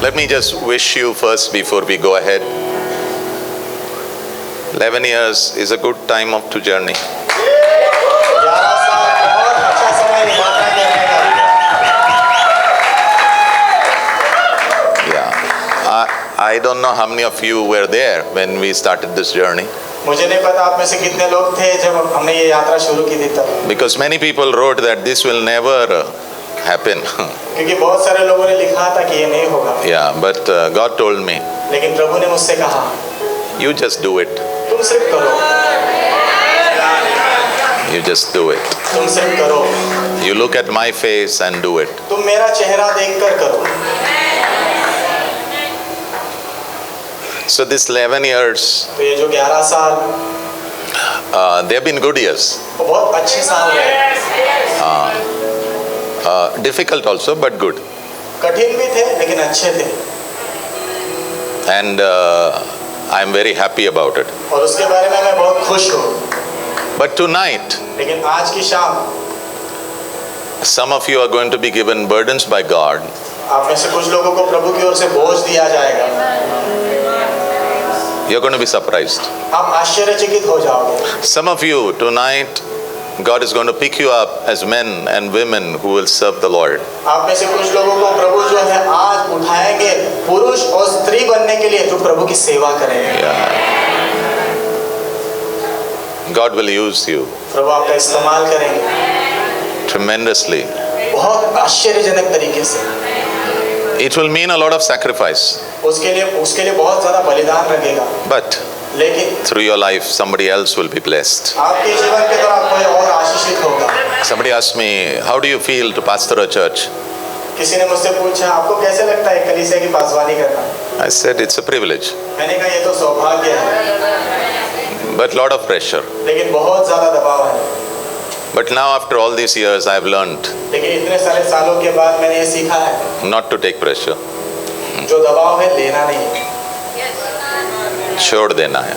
Let me just wish you first before we go ahead. 11 years is a good time of to journey. 11 साल बहुत अच्छा समय है यात्रा करने का। Yeah, I don't know how many of you were there when we started this journey. मुझे नहीं पता आप में से कितने लोग थे जब हमने ये यात्रा शुरू की थी तब। Because many people wrote that this will never happen. क्योंकि बहुत सारे लोगों ने लिखा था कि ये नहीं होगा। Yeah, but God told me, लेकिन प्रभु ने मुझसे कहा, you just do it. तुम सिर्फ करो। You just do it. तुम सिर्फ करो। You look at my face and do it. तुम मेरा चेहरा देखकर करो। So this 11 years, तो ये जो 11 साल, they have been good years. वो बहुत अच्छे साल रहे। Difficult also, but good. कठिन भी थे लेकिन अच्छे थे। And I am very happy about it. और उसके बारे में मैं बहुत खुश हूँ। But tonight, लेकिन आज की शाम, some of you are going to be given burdens by God. आप में से कुछ लोगों को प्रभु की ओर से बोझ दिया जाएगा। You're going to be surprised. आप आश्चर्यचकित हो जाओगे। Some of you tonight, God is going to pick you up as men and women who will serve the Lord. आप में से कुछ लोगों को प्रभु जो है आज उठाएंगे पुरुष और स्त्री बनने के लिए जो प्रभु की सेवा करेंगे। Yeah. God will use you प्रभु आपका इस्तेमाल करेंगे tremendously. बहुत आश्चर्यजनक तरीके से। It will mean a lot of sacrifice. उसके लिए बहुत ज़्यादा बलिदान लगेगा। But लेकिन through your life, somebody else will be blessed. आपके जीवन के दौरान कोई और आशीषित होगा। Somebody asked me, how do you feel to pastor a church? किसी ने मुझसे पूछा आपको कैसे लगता है कलीसिया की पासवानी करना? I said, it's a privilege, मैंने कहा ये तो सौभाग्य है। but lot of pressure. लेकिन बहुत ज़्यादा दबाव है। But now after all these years, I have learned लेकिन इतने सारे सालों के बाद मैंने ये सीखा है not to take pressure. जो दबाव है लेना नहीं, छोड़ देना है.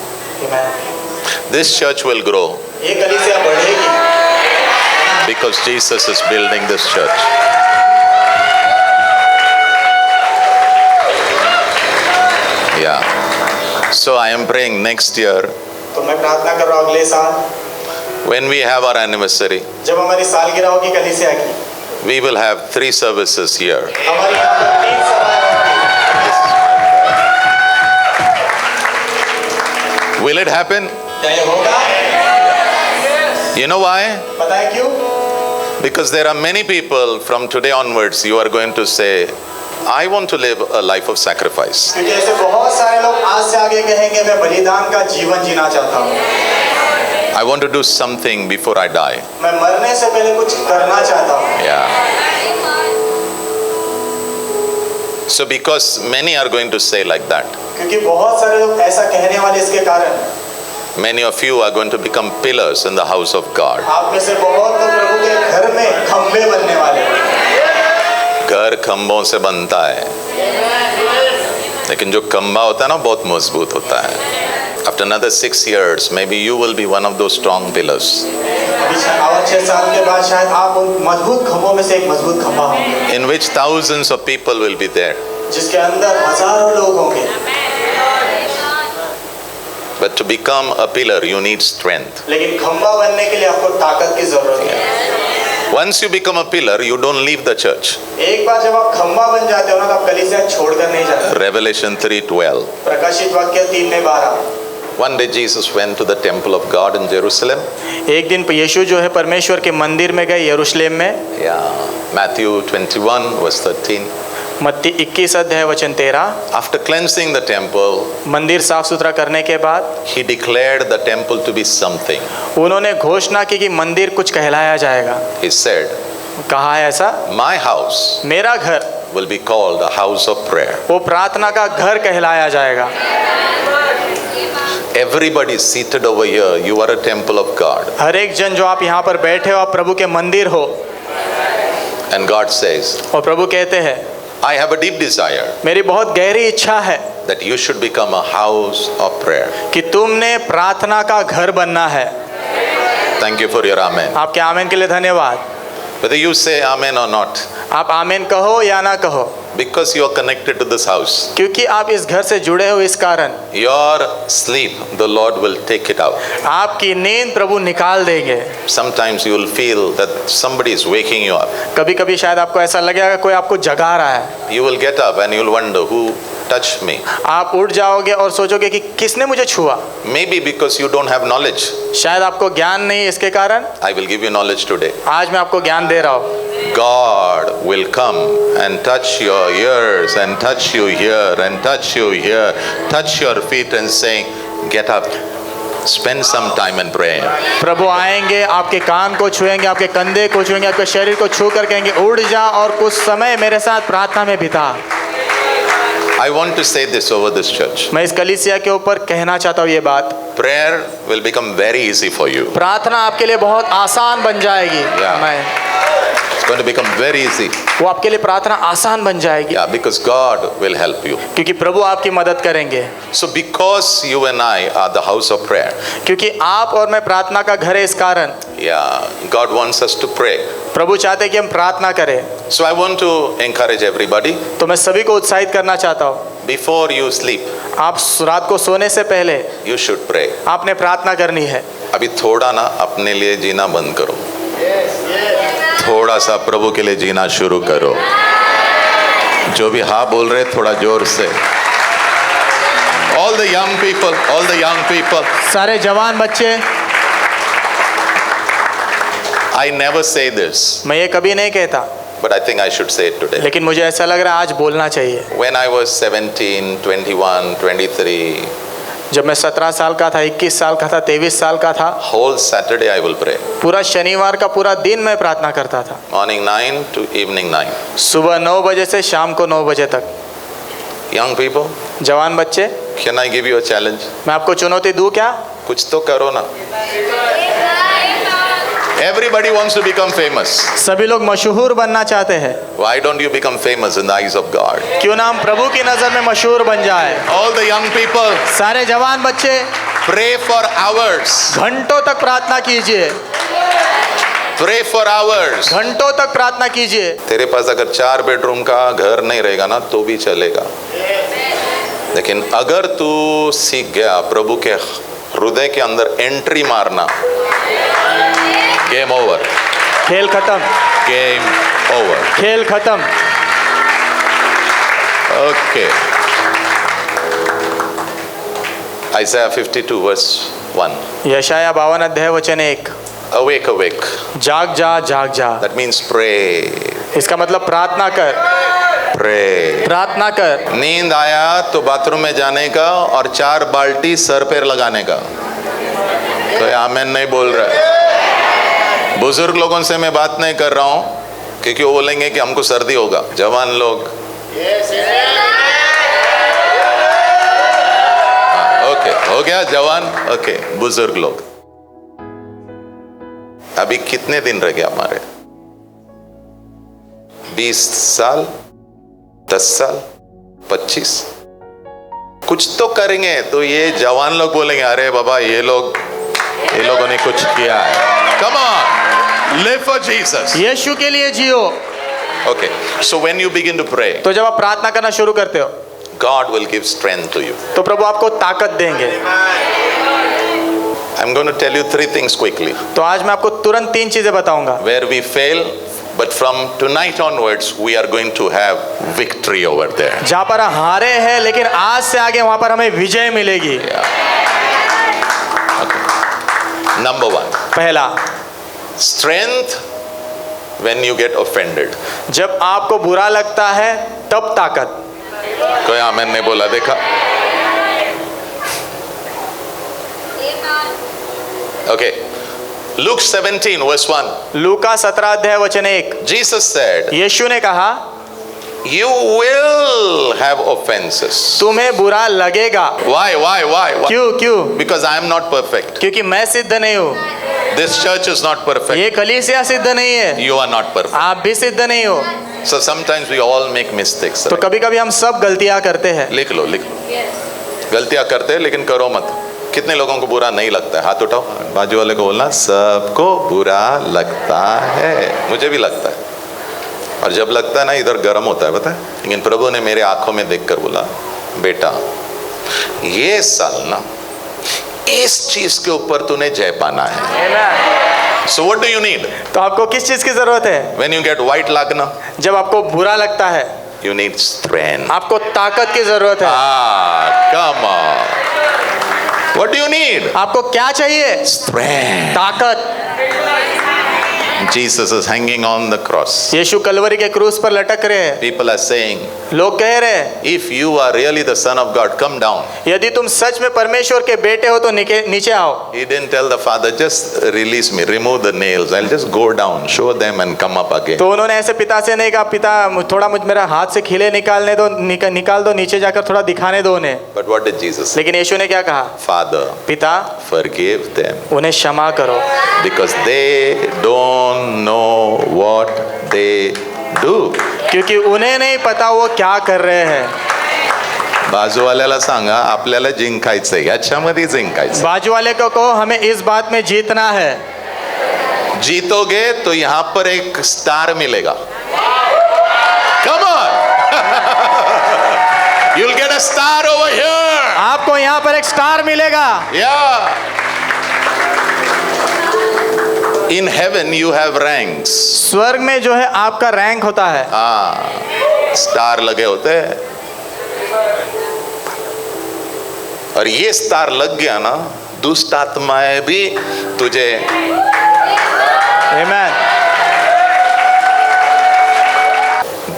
This church will grow ये कलीसिया बढ़ेगी because Jesus is building this church. Yeah. So I am praying next year, तो मैं प्रार्थना कर रहा हूँ अगले साल when we have our anniversary, जब हमारी सालगिरह होगी कलीसिया की, we will have 3 services here. हमारी यहाँ पर 3 सभाएं होंगी। Will it happen? क्या ये होगा? You know why? पता है क्यों? Because there are many people from today onwards, you are going to say, I want to live a life of sacrifice. क्योंकि ऐसे बहुत सारे लोग आज से आगे कहेंगे मैं बलिदान का जीवन जीना चाहता हूँ। I want to do something before I die. मैं मरने से पहले कुछ करना चाहता हूँ। Yeah. So because many are going to say like that, क्योंकि बहुत सारे लोग ऐसा कहने वाले इसके कारण, many of you are going to become pillars in the house of God. आप में से बहुत लोग प्रभु के घर में खंभे बनने वाले हैं। घर खंभों से बनता है, लेकिन जो खंभा होता है ना बहुत मजबूत होता है. After another 6 years, maybe you will be one of those strong pillars. अभी और 6 साल के बाद शायद आप उन मजबूत खंभों में से एक मजबूत खंभा होंगे, In which thousands of people will be there. जिसके अंदर हजारों लोग होंगे। But to become a pillar, you need strength. लेकिन खंभा बनने के लिए आपको ताकत की जरूरत है। Once you become a pillar, you don't leave the church. एक बार जब आप खंभा बन जाते हो ना तो आप कलीसिया छोड़कर नहीं जाते। Revelation 3:12. प्रकाशित वाक्य 3:12। One day Jesus went to the temple of God in Jerusalem. एक दिन यीशु जो है परमेश्वर के मंदिर में गए यरूशलेम में। Yeah. Matthew 21 verse 13. मत्ती 21 अध्याय वचन 13। After cleansing the temple, मंदिर साफ सुथरा करने के बाद he declared the temple to be something. उन्होंने घोषणा की कि मंदिर कुछ कहलाया जाएगा। He said, कहा है ऐसा, my house मेरा घर will be called a house of prayer. वो प्रार्थना का घर कहलाया जाएगा। Everybody seated over here, you are a temple of God. हर एक जन जो आप यहाँ पर बैठे हो आप प्रभु के मंदिर हो। And God says, और प्रभु कहते हैं I have a deep desire मेरी बहुत गहरी इच्छा है that you should become a house of prayer. कि तुमने प्रार्थना का घर बनना है। Thank you for your amen. आपके आमीन के लिए धन्यवाद। Whether you say amen or not, आप आमीन कहो या ना कहो, Because you are connected to this house. क्योंकि आप इस घर से जुड़े हो, इस कारण Your sleep, the Lord will take it out. आपकी नींद प्रभु निकाल देंगे। Sometimes you will feel that somebody is waking you up. कभी कभी शायद आपको ऐसा लगेगा कोई आपको जगा रहा है। You will get up and you will wonder who touched me. आप उठ जाओगे और सोचोगे कि किसने मुझे छुआ। Maybe because you don't have knowledge. शायद आपको ज्ञान नहीं है, इसके कारण I will give you knowledge today. आज मैं आपको ज्ञान दे रहा हूँ। God will come and touch your ears and touch you here and touch you here, touch your feet and saying, get up, spend some time in prayer. प्रभु आएंगे, आपके कान को छुएंगे, आपके कंधे को छुएंगे, आपके शरीर को छू कर कहेंगे उठ जा और कुछ समय मेरे साथ प्रार्थना में बिता। I want to say this over this church. मैं इस कलीसिया के ऊपर कहना चाहता हूँ ये बात। Prayer will become very easy for you. प्रार्थना आपके लिए बहुत आसान बन जाएगी। It's going to become very easy. वो आपके लिए प्रार्थना आसान बन जाएगी। Yeah, because God will help you. क्योंकि प्रभु आपकी मदद करेंगे। So because you and I are the house of prayer. क्योंकि आप और मैं प्रार्थना का घर है, इस कारण Yeah, God wants us to pray. प्रभु चाहते हैं कि हम प्रार्थना करें। So I want to encourage everybody. तो मैं सभी को उत्साहित करना चाहता हूँ, Before you sleep, आप रात को सोने से पहले you should pray. आपने प्रार्थना करनी है। अभी थोड़ा ना अपने लिए जीना बंद करो, थोड़ा सा प्रभु के लिए जीना शुरू करो। जो भी हाँ बोल रहे थोड़ा जोर से। All the young people. सारे जवान बच्चे, I never say this, मैं ये कभी नहीं कहता, but I think I should say it today. लेकिन मुझे ऐसा लग रहा है आज बोलना चाहिए। When I was 17, 21, 23, जब मैं 17 साल का था, 21 साल का था, 23 साल का था, whole Saturday I will pray. पूरा शनिवार का पूरा दिन मैं प्रार्थना करता था। Morning 9 to evening 9. सुबह 9 बजे से शाम को 9 बजे तक। Young people, जवान बच्चे, can I give you a challenge? मैं आपको चुनौती दूं क्या? कुछ तो करो ना। Everybody wants to become famous. सभी लोग मशहूर बनना चाहते हैं। Why don't you become famous in the eyes of God? क्यों ना हम प्रभु की नजर में मशहूर बन जाए। All the young people, सारे जवान बच्चे pray for hours. घंटों तक प्रार्थना कीजिए, Pray for hours. घंटों तक प्रार्थना कीजिए। तेरे पास अगर 4 बेडरूम का घर नहीं रहेगा ना तो भी चलेगा, लेकिन अगर तू सीख गया प्रभु के हृदय के अंदर एंट्री मारना, गेम ओवर, खेल खत्म, गेम ओवर। खेल खत्म। Okay, Isaiah 52 verse 1. यशाया 52 अध्याय वचन 1। Awake, awake. जाग जा, जाग जा। That means pray. इसका मतलब प्रार्थना कर, Pray. प्रार्थना कर। नींद आया तो बाथरूम में जाने का और 4 बाल्टी सर पर लगाने का। तो आमेन नहीं बोल रहा है। बुजुर्ग लोगों से मैं बात नहीं कर रहा हूं क्योंकि वो बोलेंगे कि हमको सर्दी होगा। जवान लोग, ओके, हो गया जवान। ओके, बुजुर्ग लोग, अभी कितने दिन रह गए हमारे? 20 साल, 10 साल, 25? कुछ तो करेंगे। तो ये जवान लोग बोलेंगे अरे बाबा ये लोगों ने कुछ किया है। Come on, live for Jesus. यीशु के लिए जियो। Okay, so when you begin to pray, तो जब आप प्रार्थना करना शुरू करते हो God will give strength to you. तो प्रभु आपको ताकत देंगे। I'm going to tell you 3 things quickly. तो आज मैं आपको तुरंत 3 चीजें बताऊंगा। Where we fail, but from tonight onwards, we are going to have victory over there. जहाँ पर हम हारे हैं लेकिन आज से आगे वहाँ पर हमें विजय मिलेगी। Okay. Number 1, पहला, strength when you get offended. जब आपको बुरा लगता है तब ताकत। कोई आमेन नहीं बोला, देखा? Okay. Luke 17 verse 1. लूका 17 अध्याय वचन 1। Jesus said, यीशु ने कहा you will have offenses. तुम्हें बुरा लगेगा। Why? क्यों? Because I am not perfect. क्योंकि मैं सिद्ध नहीं हूँ। This church is not perfect. ये कलीसिया सिद्ध नहीं है। You are not perfect. आप भी सिद्ध नहीं हो। So sometimes we all make mistakes. तो कभी कभी हम सब गलतियाँ करते हैं। लिख लो। गलतियाँ करते हैं लेकिन करो मत। कितने लोगों को बुरा नहीं लगता है? हाथ उठाओ। बाजू वाले को बोलना सबको बुरा लगता है। मुझे भी लगता है। और जब लगता है ना इधर गर्म होता है, पता है, लेकिन प्रभु ने मेरे आंखों में देखकर बोला, बेटा ये साल ना इस चीज के ऊपर तूने जय पाना है। So what do you need? तो आपको किस चीज की जरूरत है? व्हेन यू गेट व्हाइट लागना, जब आपको बुरा लगता है, यू नीड स्ट्रेंथ। आपको ताकत की जरूरत है। Come on, what do you need? आपको क्या चाहिए? स्ट्रेंथ। ताकत। Jesus is hanging on the cross. यीशु कलवरी के क्रूस पर लटक रहे हैं। People are saying, लोग कह रहे हैं, if you are really the son of God, come down. यदि तुम सच में परमेश्वर के बेटे हो तो नीचे आओ। He didn't tell the father, just release me, remove the nails, I'll just go down, show them and come up again. तो उन्होंने ऐसे पिता से नहीं कहा, पिता थोड़ा मेरा हाथ से खिले निकालने दो, निकाल दो, नीचे जाकर थोड़ा दिखाने दो उन्हें। But what did Jesus say? लेकिन यीशु ने क्या कहा? Father, पिता, forgive them उन्हें क्षमा करो, because they don't know what they do. क्योंकि उन्हें नहीं पता वो क्या कर रहे हैं। बाजूवाल्याला सांगा, आपल्याला जिंकायचंय, याच्यामध्ये जिंकायचं। बाजू वाले को कहो, हमें इस बात में जीतना है। जीतोगे तो यहां पर एक स्टार मिलेगा। Come on. You'll get a star over here. आपको यहाँ पर एक स्टार मिलेगा। Yeah. In heaven you have ranks. स्वर्ग में जो है आपका रैंक होता है। स्टार लगे होते हैं, और ये स्टार लग गया ना, दुष्ट आत्माएं भी तुझे Amen.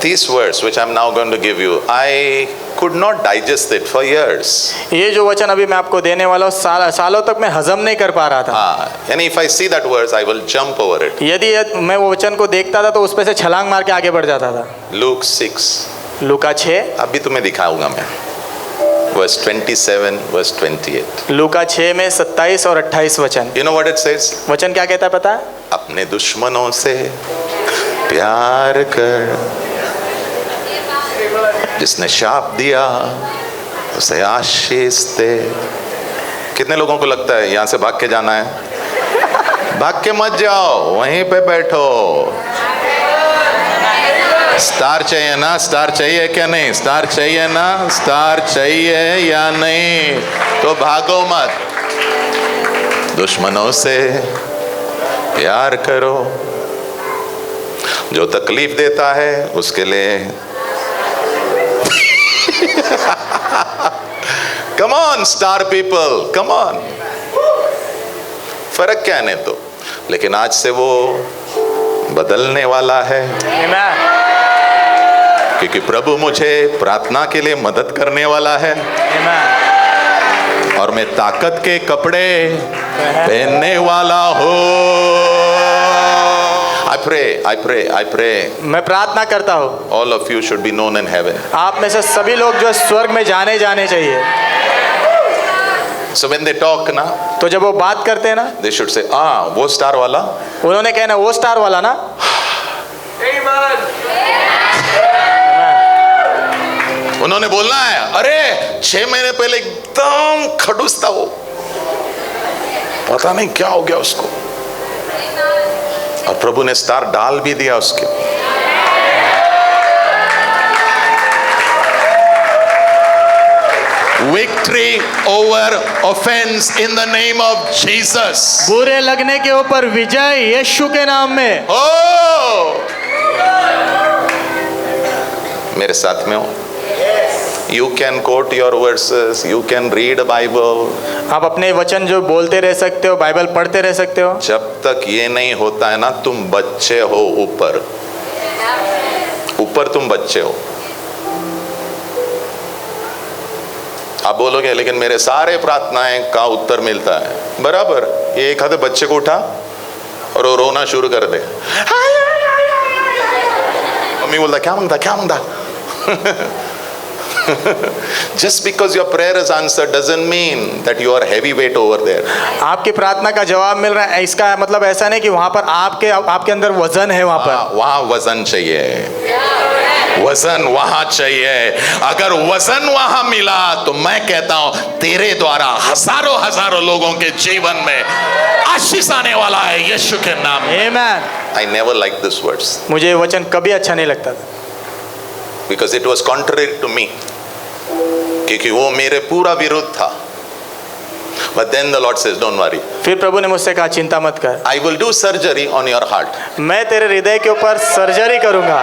These words which I'm now going to give you, I could not digest it for years. ये जो वचन अभी मैं आपको देने वाला हूँ, सालों तक मैं हजम नहीं कर पा रहा था। यानी if I see that verse, I will jump over it. यदि मैं वो वचन को देखता था तो उस पे से छलांग मार के आगे बढ़ जाता था। Luke 6. लूका 6, अभी तुम्हें दिखाऊंगा मैं। Verse 27, verse 28. लूका 6 में 27 और 28 वचन। You know what it says? वचन क्या कहता है पता है? अपने दुश्मनों से प्यार कर, जिसने शाप दिया उसे आशीष दे। कितने लोगों को लगता है यहां से भाग के जाना है? भाग के मत जाओ, वहीं पे बैठो। स्टार चाहिए ना? स्टार चाहिए क्या नहीं? स्टार चाहिए ना? स्टार चाहिए या नहीं? तो भागो मत। दुश्मनों से प्यार करो, जो तकलीफ देता है उसके लिए come on star people, come on. फर्क क्या है नहीं तो, लेकिन आज से वो बदलने वाला है। Amen. क्योंकि प्रभु मुझे प्रार्थना के लिए मदद करने वाला है। Amen. और मैं ताकत के कपड़े पहनने वाला हूँ। I pray. मैं प्रार्थना करता हूँ, All of you should be known in heaven. आप में से सभी लोग जो स्वर्ग में जाने चाहिए। So when they talk ना, तो जब वो बात करते हैं ना, they should say, वो स्टार वाला। उन्होंने कहना वो स्टार वाला ना। उन्होंने बोलना है, अरे 6 महीने पहले एकदम खड़ूस था वो, पता नहीं क्या हो गया उसको, और प्रभु ने स्टार डाल भी दिया उसके। Victory over offense in the name of Jesus. बुरे लगने के ऊपर विजय यीशु के नाम में। मेरे साथ में हो? You can quote your verses, you can read a Bible. आप अपने वचन जो बोलते रह सकते हो, बाइबल पढ़ते रह सकते हो। जब तक ये नहीं होता है ना, तुम बच्चे हो। ऊपर तुम बच्चे हो। आप बोलोगे लेकिन मेरे सारे प्रार्थनाएं का उत्तर मिलता है। बराबर, ये एक आधे बच्चे को उठा और वो रोना शुरू कर दे, मम्मी बोलता क्या मांगता Just because your prayer is answered doesn't mean that you are heavyweight over there. आपकी प्रार्थना का जवाब मिल रहा है, इसका मतलब ऐसा नहीं कि वहाँ पर आपके अंदर वजन है। वहाँ पर वहाँ वजन चाहिए। वजन वहां चाहिए। अगर वजन वहां मिला तो मैं कहता हूं तेरे द्वारा हजारों हजारों लोगों के जीवन में आशीष आने वाला है यीशु के नाम में। आमेन। I never liked this verse मुझे ये वचन कभी अच्छा नहीं लगता था, because it was contrary to me, क्योंकि वो मेरे पूरा विरुद्ध था। But then the Lord says, don't worry, फिर प्रभु ने मुझसे कहा चिंता मत कर, I will do surgery on your heart. मैं तेरे हृदय के ऊपर सर्जरी करूंगा।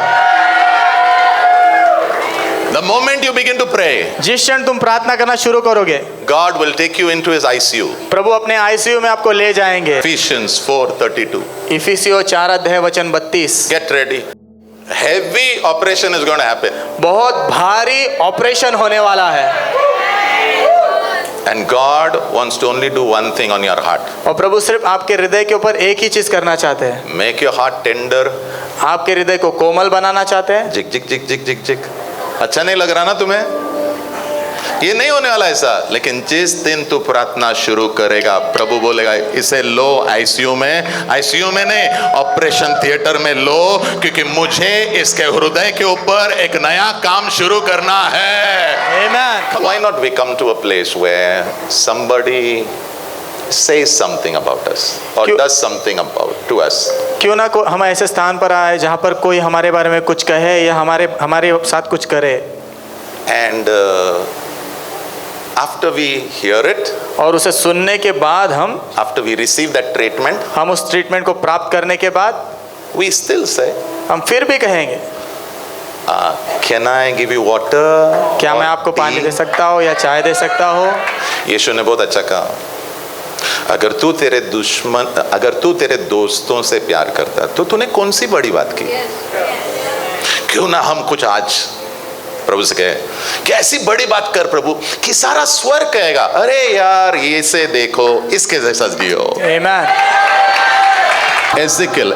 The moment you begin to pray, जिस क्षण तुम प्रार्थना करना शुरू करोगे, God will take you into his ICU. प्रभु अपने आईसीयू में आपको ले जाएंगे। Ephesians 4:32. इफिसियों 4:32। Get ready. Heavy operation is going to happen. बहुत भारी ऑपरेशन होने वाला है And God wants to only do one thing on your heart. और प्रभु सिर्फ आपके हृदय के ऊपर एक ही चीज करना चाहते हैं। Make your heart tender. आपके हृदय को कोमल बनाना चाहते हैं। जिक जिक जिक जिक जिक जिक। अच्छा नहीं लग रहा ना तुम्हें? ये नहीं होने वाला ऐसा, लेकिन जिस दिन तू प्रार्थना शुरू करेगा प्रभु बोलेगा इसे लो आईसीयू में नहीं, ऑपरेशन थिएटर में लो, क्योंकि मुझे इसके हृदय के ऊपर एक नया काम शुरू करना है। आमेन। Why not we come to a place where somebody says something about us or does something about to us? क्यों ना हम ऐसे स्थान पर आए जहाँ पर कोई हमारे बारे में कुछ कहे या हमारे साथ कुछ करे। And after we hear it, और उसे सुनने के बाद after we receive that treatment, हम उस ट्रीटमेंट को प्राप्त करने के बाद we still say, हम फिर भी कहेंगे can I give you water? क्या or मैं आपको पानी tea? दे सकता हूँ या चाय दे सकता हूँ? यीशु ने बहुत अच्छा कहा, अगर तू तेरे दोस्तों से प्यार करता तो तूने कौन सी बड़ी बात की? क्यों ना हम कुछ आज प्रभु से कहे कि ऐसी बड़ी बात कर प्रभु कि सारा स्वर्ग कहेगा अरे यार ये से देखो इसके जैसा जियो। आमेन। Ezekiel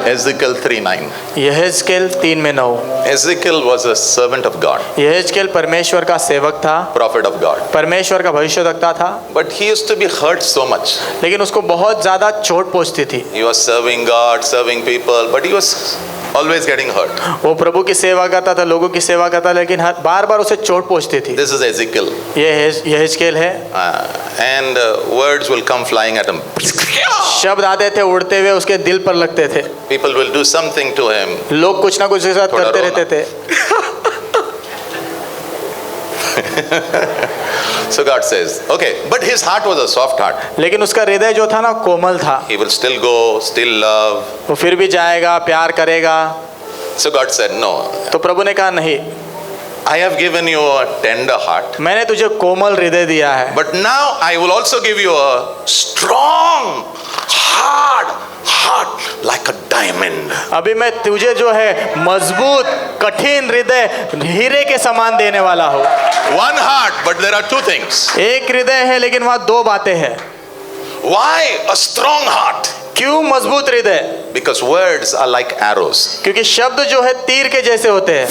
3:9. यहेजकेल 3:9। Ezekiel was a servant of God, यहेजकेल परमेश्वर का सेवक था, prophet of God, परमेश्वर का भविष्यद्वक्ता था, but he used to be hurt so much. लेकिन उसको बहुत ज्यादा चोट पहुंचती थी। He was serving God, serving people, but he was always getting hurt. वो प्रभु की सेवा करता था, लोगों की सेवा करता था, लेकिन बार बार उसे चोट पहुंचती थी। This is Ezekiel. ये यहेजकेल है। And words will come flying at him. शब्द आते थे उड़ते हुए उसके दिल पर लगते थे। People will do something to him. लोग कुछ ना कुछ उसके साथ थोड़ा करते रोना। रहते थे। So God says, okay, but his heart was a soft heart. लेकिन उसका हृदय जो था ना कोमल था। He will still go, still love. वो फिर भी जाएगा, प्यार करेगा। So God said, no, तो प्रभु ने कहा नहीं, I have given you a tender heart, मैंने तुझे कोमल हृदय दिया है, but now I will also give you a strong, hard heart like a diamond. अभी मैं तुझे जो है मजबूत कठिन हृदय हीरे के समान देने वाला हूँ। One heart, but there are two things. एक हृदय है लेकिन वहाँ दो बातें हैं। Why a strong heart? क्यों मजबूत हृदय? Because words are like arrows. क्योंकि शब्द जो है तीर के जैसे होते हैं।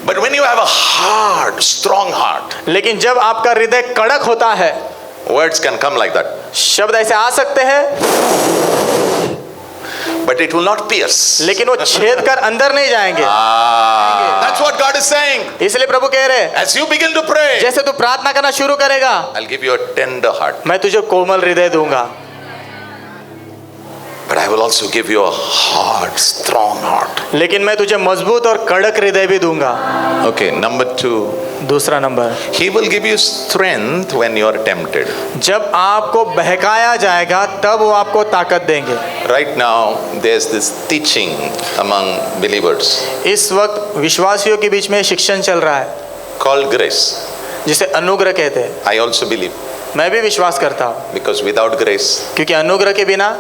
But when you have a hard, strong heart, लेकिन जब आपका हृदय कड़क होता है, words can come like that, शब्द ऐसे आ सकते हैं, but it will not pierce. लेकिन वो छेद कर अंदर नहीं जाएंगे। That's what God is saying. इसलिए प्रभु कह रहे हैं, As you begin to pray, जैसे तू प्रार्थना करना शुरू करेगा, I'll give you a tender heart, मैं तुझे कोमल हृदय दूंगा, but I will also give you a hard, strong heart. लेकिन मैं तुझे मजबूत और कड़क हृदय भी दूंगा। Okay, number 2. दूसरा number, He will give you strength when you are tempted. जब आपको बहकाया जाएगा तब वो आपको ताकत देंगे। Right now, there's this teaching among believers इस वक्त विश्वासियों के बीच में शिक्षण चल रहा है called grace. जिसे अनुग्रह कहते हैं। I also believe, मैं भी विश्वास करता हूँ, because without grace, क्योंकि अनुग्रह के बिना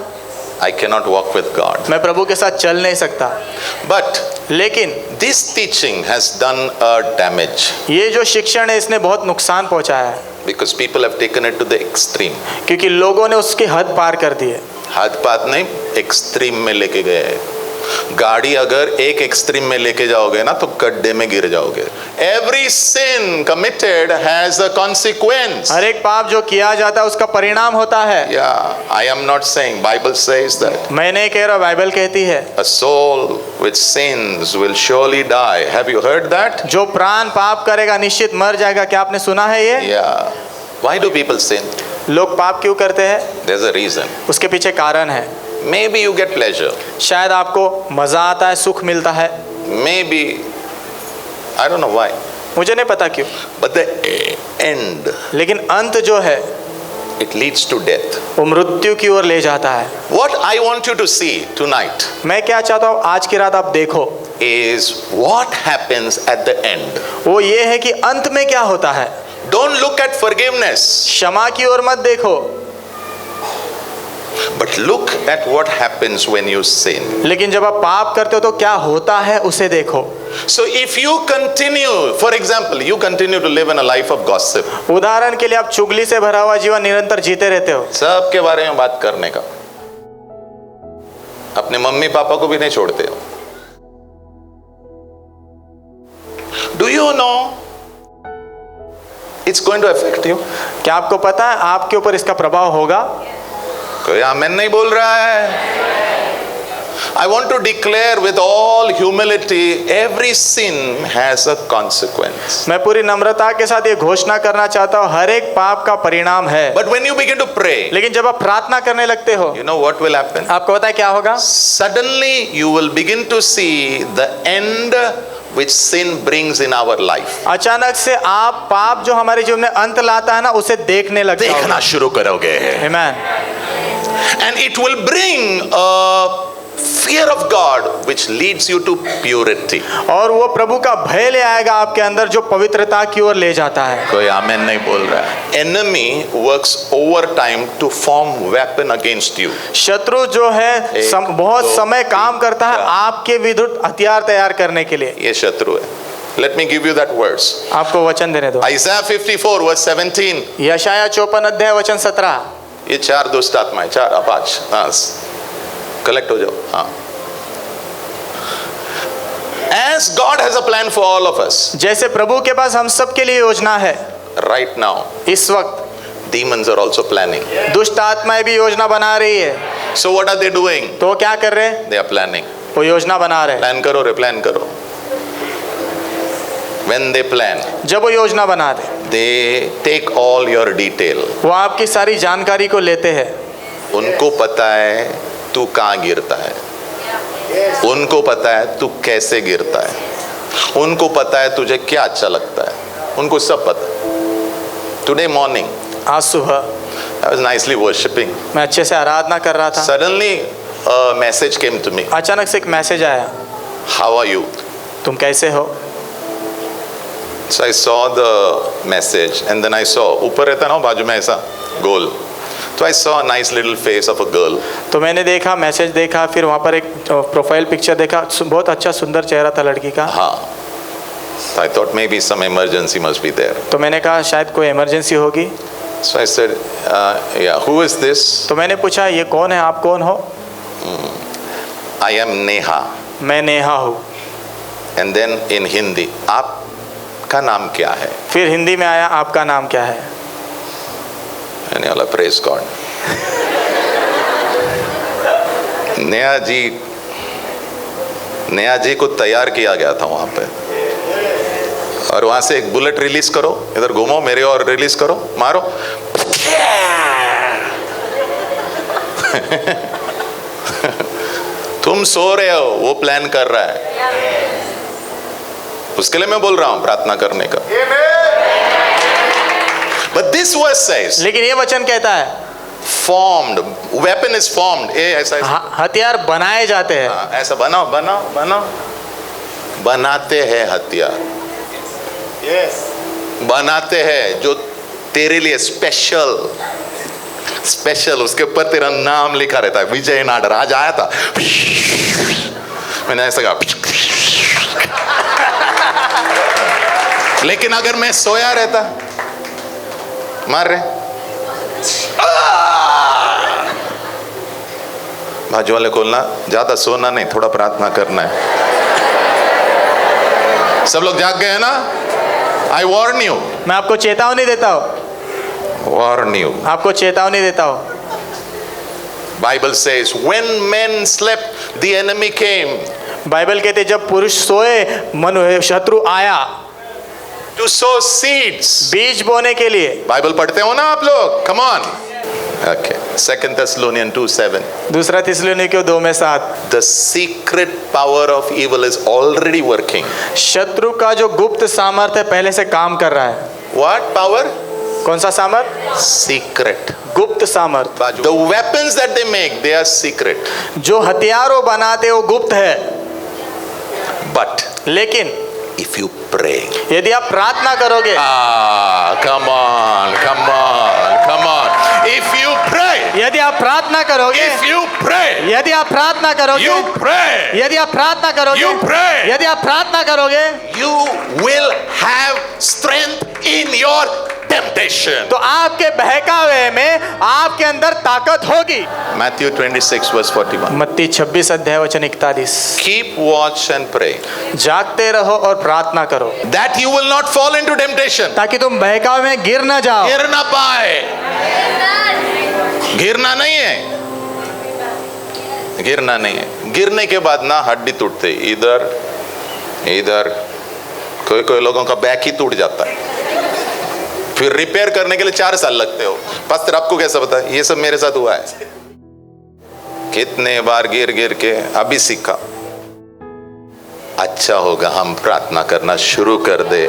I cannot walk with God. मैं प्रभु के साथ चल नहीं सकता। But लेकिन this teaching has done a damage ये जो शिक्षण है इसने बहुत नुकसान पहुंचाया है, because people have taken it to the extreme. क्योंकि लोगों ने उसकी हद पार कर दी है। हाथ पात नहीं, एक्सट्रीम में लेके गए हैं। गाड़ी अगर एक एक्सट्रीम में लेके जाओगे ना तो गड्ढे में गिर जाओगे. Every sin committed has a consequence. हर एक पाप जो किया जाता है उसका परिणाम होता है. Yeah, I am not saying. Bible says that. मैं नहीं कह रहा, बाइबल कहती है. A soul which sins will surely die. Have you heard that? जो प्राण पाप करेगा निश्चित मर जाएगा. क्या आपने सुना है ये? Yeah. Why do people sin? लोग पाप क्यों करते हैं? There's a reason. उसके पीछे कारण है. Maybe you get pleasure. शायद आपको मजा आता है, सुख मिलता है. Maybe, I don't know why. मुझे नहीं पता क्यों. But the end, लेकिन अंत जो है it leads to death. वो मृत्यु की ओर ले जाता है. What I want you to see tonight मैं क्या चाहता हूँ आज की रात आप देखो, is what happens at the end. वो ये है कि अंत में क्या होता है. Don't look at forgiveness, क्षमा की ओर मत देखो, but look at what happens when you sin. लेकिन जब आप पाप करते हो तो क्या होता है उसे देखो. So if you continue, for example, you continue to live in a life of gossip. उदाहरण के लिए आप चुगली से भरा हुआ जीवन निरंतर जीते रहते हो. सबके बारे में बात करने का, अपने मम्मी पापा को भी नहीं छोड़ते हो. Do you know it's going to affect you? क्या आपको पता है आपके ऊपर इसका प्रभाव होगा? कोई आमीन नहीं बोल रहा है. I want to declare with all humility, every sin has a consequence. मैं पूरी नम्रता के साथ ये घोषणा करना चाहता हूँ, हर एक पाप का परिणाम है. But when you begin to pray, लेकिन जब आप प्रार्थना करने लगते हो, you know what will happen? आपको पता है क्या होगा? Suddenly you will begin to see the end which sin brings in our life. अचानक से आप पाप जो हमारे जीवन में अंत लाता है ना, उसे देखने लग जाओगे. देखना शुरू करोगे. Amen. And it will bring a fear of God which leads you to purity. और वो प्रभु का भय ले आएगा आपके अंदर जो पवित्रता की ओर ले जाता है. कोई आमीन नहीं बोल रहा है. Enemy works overtime to form weapon against you. शत्रु जो है बहुत समय काम करता है आपके विरुद्ध हथियार तैयार करने के लिए. ये शत्रु है. Let me give you that verse. आपको वचन देने दो. Isaiah 54 verse 17. यशाया 54 अध्याय वचन 17. ये 4 दुष्ट आत्माएं, 4 5 कलेक्ट हो जाओ. हाँ. As God has a plan for all of us. जैसे प्रभु के पास हम सब के लिए योजना है. Right now. इस वक्त Demons are also planning. दुष्ट आत्माएं भी योजना बना रही है. So what are they doing? तो वो क्या कर रहे हैं? They are planning. वो योजना बना रहे हैं. प्लान करो रे, प्लान करो. When they plan, जब वो योजना बनाते, they take all your detail. वो आपकी सारी जानकारी को लेते हैं. उनको पता है तू कहाँ गिरता है. उनको पता है तू कैसे गिरता है. उनको पता है तुझे क्या अच्छा लगता है. उनको सब पता. Today morning, आज सुबह I was nicely worshipping. मैं अच्छे से आराधना कर रहा था. Suddenly, a message came to me. अचानक से एक मैसेज आया. How are you? तुम कैसे हो? So I saw the message and then I saw ऊपर रहता ना बाजू में ऐसा गोल. So I saw a nice little face of a girl. तो मैंने देखा, मैसेज देखा, फिर वहाँ पर एक प्रोफाइल पिक्चर देखा. बहुत अच्छा सुंदर चेहरा था लड़की का. हाँ. So I thought maybe some emergency must be there. तो मैंने कहा शायद कोई इमरजेंसी होगी. So I said, yeah, who is this? तो मैंने पूछा ये कौन है, आप कौन हो? I am Neha. मैं नेहा हूँ. And then in Hindi, आपका नाम क्या है? फिर हिंदी में आया, आपका नाम क्या है? And Allah, praise God. Neha ji को तैयार किया गया था वहाँ पे. और वहाँ से एक बुलेट रिलीज करो, इधर घूमो, मेरे और रिलीज करो, मारो. तुम सो रहे हो, वो प्लान कर रहा है. उसके लिए मैं बोल रहा हूँ प्रार्थना करने का. But this verse says, लेकिन ये वचन कहता है formed, weapon is formed. ऐसा हथियार बनाए जाते हैं. ऐसा बनाओ बनाओ बनाओ. बनाते हैं हथियार. Yes. बनाते हैं जो तेरे लिए स्पेशल स्पेशल. उसके ऊपर तेरा नाम लिखा रहता है. विजय नाडर आज आया था, मैंने ऐसा कहा. लेकिन अगर मैं सोया रहता, मार रहे, बाजू वाले खोलना, ज्यादा सोना नहीं, थोड़ा प्रार्थना करना है। सब लोग जाग गए हैं ना? आई वार्न यू, मैं आपको चेतावनी देता हूँ, वार्न यू। आपको चेतावनी देता हूँ। Bible says when men slept the enemy came Bible कहते जब पुरुष सोए शत्रु आया to sow seeds। बीज बोने के लिए। बाइबल पढ़ते हो ना आप लोग? Come on। Okay, 2 Thessalonians 2:7। दूसरा थिस्सलुनीकियों 2:7। The secret power of evil is already working। शत्रु का जो गुप्त सामर्थ्य पहले से काम कर रहा है। What power? कौन सा सामर्थ्य? Secret। गुप्त सामर्थ्य। The weapons that they make, they are secret। जो हथियार वो बनाते वो गुप्त है। But लेकिन if you pray, यदि आप प्रार्थना करोगे, come on, come on, come on। If you pray, यदि आप प्रार्थना करोगे, if you pray, यदि आप प्रार्थना करोगे, you pray, यदि आप प्रार्थना करोगे, you pray, यदि आप प्रार्थना करोगे, you will have strength in your temptation। तो आपके बहकावे में आपके अंदर ताकत होगी। Matthew 26:41। मत्ती 26 अध्याय वचन 41। Keep watch and pray जागते रहो और प्रार्थना करो that you will not fall into temptation। ताकि तुम बहकावे में गिर न जाओ। गिर ना पाए। गिरना नहीं है, गिरना नहीं है। गिरने के बाद ना हड्डी टूटते, इधर इधर, कोई कोई लोगों का बैक ही टूट जाता है, फिर रिपेयर करने के लिए 4 साल लगते हो। पास्टर आपको कैसा पता? ये सब मेरे साथ हुआ है, कितने बार गिर गिर के अभी सीखा। अच्छा होगा हम प्रार्थना करना शुरू कर दे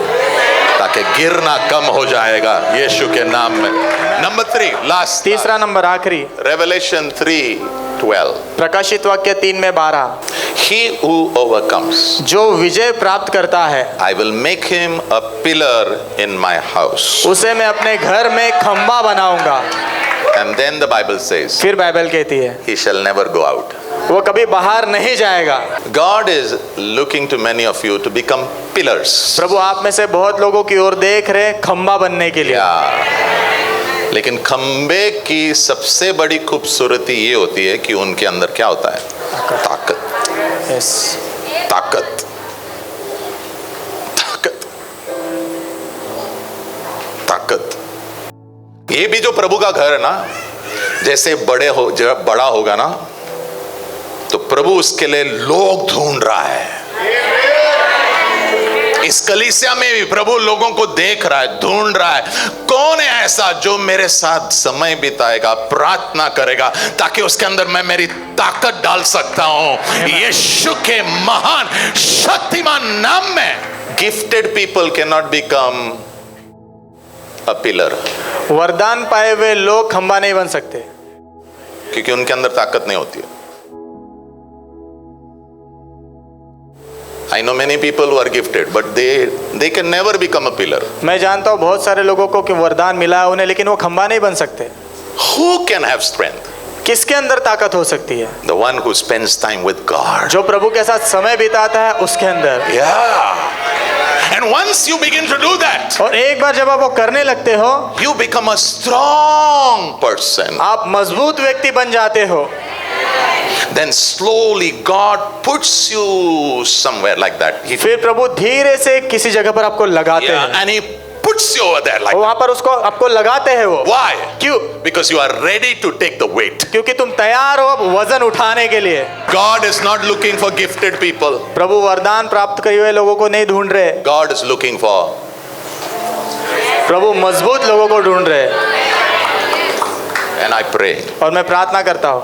ताकि गिरना कम हो जाएगा यीशु के नाम में। नंबर 3, लास्ट, तीसरा नंबर आखिरी, रेवलेशन 3:12। प्रकाशित वाक्य 3:12। He who overcomes, जो विजय प्राप्त करता है, I will make him a pillar in my house। उसे मैं अपने घर में खंबा बनाऊंगा। And then the Bible says, फिर बाइबल कहती है he shall never go out। वो कभी बाहर नहीं जाएगा। God is looking to many of you to become pillars। प्रभु आप में से बहुत लोगों की ओर देख रहे खंबा बनने के लिए। लेकिन खंबे की सबसे बड़ी खूबसूरती ये होती है कि उनके अंदर क्या होता है? ताकत। यस, ताकत, ताकत, ताकत। ये भी जो प्रभु का घर है ना, जैसे जब बड़ा होगा ना, तो प्रभु उसके लिए लोग ढूंढ रहा है। इस कलीसिया में भी प्रभु लोगों को देख रहा है, ढूंढ रहा है, कौन है ऐसा जो मेरे साथ समय बिताएगा, प्रार्थना करेगा, ताकि उसके अंदर मैं मेरी ताकत डाल सकता हूं यीशु के महान शक्तिमान नाम में। Gifted people can not become a pillar. वरदान पाए हुए लोग खंबा नहीं बन सकते क्योंकि उनके अंदर ताकत नहीं होती है। I know many people who are gifted, but they can never become a pillar। मैं जानता हूँ बहुत सारे लोगों को कि वरदान मिला है उन्हें, लेकिन वो खंबा नहीं बन सकते। Who can have strength? किसके अंदर ताकत हो सकती है? The one who spends time with God। जो प्रभु के साथ समय बिताता है उसके अंदर। Yeah। And once you begin to do that, और एक बार जब आप वो करने लगते हो, you become a strong person। आप मजबूत व्यक्ति बन जाते हो। Then slowly God puts you somewhere like that। फिर प्रभु धीरे से किसी जगह पर आपको लगाते हैं। And he puts you over there like वहां पर उसको आपको लगाते हैं वो। Why? क्यों? Because you are ready to take the weight। क्योंकि तुम तैयार हो अब वजन उठाने के लिए। God is not looking for gifted people। प्रभु वरदान प्राप्त किए हुए लोगों को नहीं ढूंढ रहे, God is looking for, प्रभु मजबूत लोगों को ढूंढ रहे। and I pray और मैं प्रार्थना करता हूँ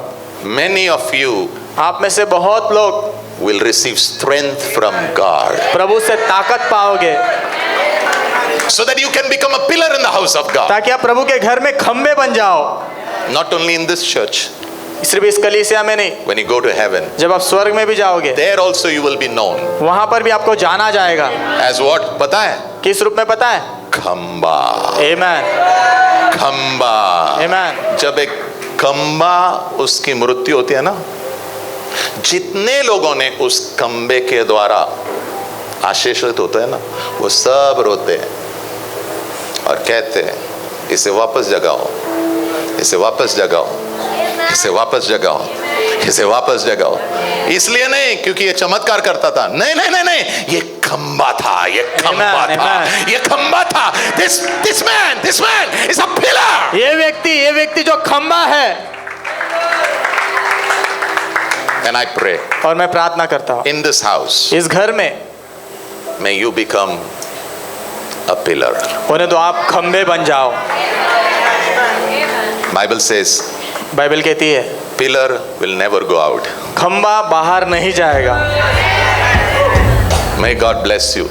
many of you आप में से बहुत लोग will receive strength from God प्रभु से ताकत पाओगे, so that you can become a pillar in the house of God। ताकि आप प्रभु के घर में खंबे बन जाओ। Not only in this church, सिर्फ इस कलीसिया में नहीं, when you go to heaven, जब आप स्वर्ग में भी जाओगे there also you will be known वहां पर भी आपको जाना जाएगा। as what? पता है? किस रूप में पता है? खंबा। आमेन, खंबा। आमेन। जब एक खंबा उसकी मृत्यु होती है ना, जितने लोगों ने उस खंबे के द्वारा आशीषित होते हैं ना, वो सब रोते हैं और कहते हैं इसे वापस जगाओ, इसे वापस जगाओ, इसे वापस जगाओ। इसे वापस जगाओ। इसलिए नहीं क्योंकि ये चमत्कार करता था, नहीं नहीं नहीं नहीं, ये खंबा था, ये खंबा था, ये खंबा था। This man is a pillar. ये व्यक्ति जो खंबा है। एंड आई प्रे, और मैं प्रार्थना करता हूँ इन दिस हाउस, इस घर में may you become a pillar. उन्हें तो आप खंबे बन जाओ। बाइबल सेज, बाइबल कहती है pillar will never go out. खंबा बाहर नहीं जाएगा। May God bless you.